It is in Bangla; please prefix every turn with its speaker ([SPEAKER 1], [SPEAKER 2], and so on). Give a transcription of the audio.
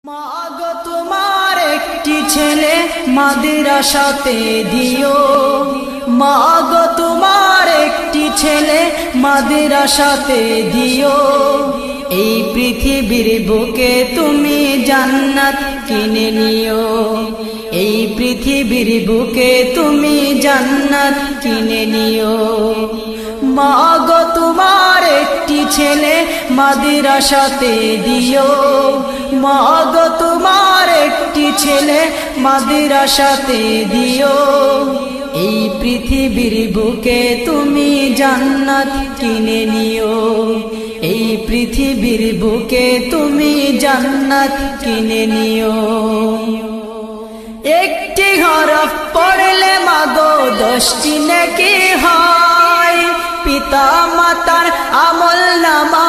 [SPEAKER 1] মাগো তোমার একটি ছেলে মাদ্রাসাতে দিও, মাগো তোমার একটি ছেলে মাদ্রাসাতে দিও। এই পৃথিবীর বুকে তুমি জান্নাত কিনে নিও, এই পৃথিবীর বুকে তুমি জান্নাত কিনে নিও। মাগো তোমার একটি ছেলে মাদ্রাসাতে দিও, মাগো তোমার একটি ছেলে মাদ্রাসাতে দিও। এই পৃথিবীর বুকে তুমি জান্নাত কিনে নিও, এই পৃথিবীর বুকে তুমি জান্নাত কিনে নিও। একটি হরফ পড়লে মাগো 10টি নেকি হয়, পিতা মাতার আমল নামা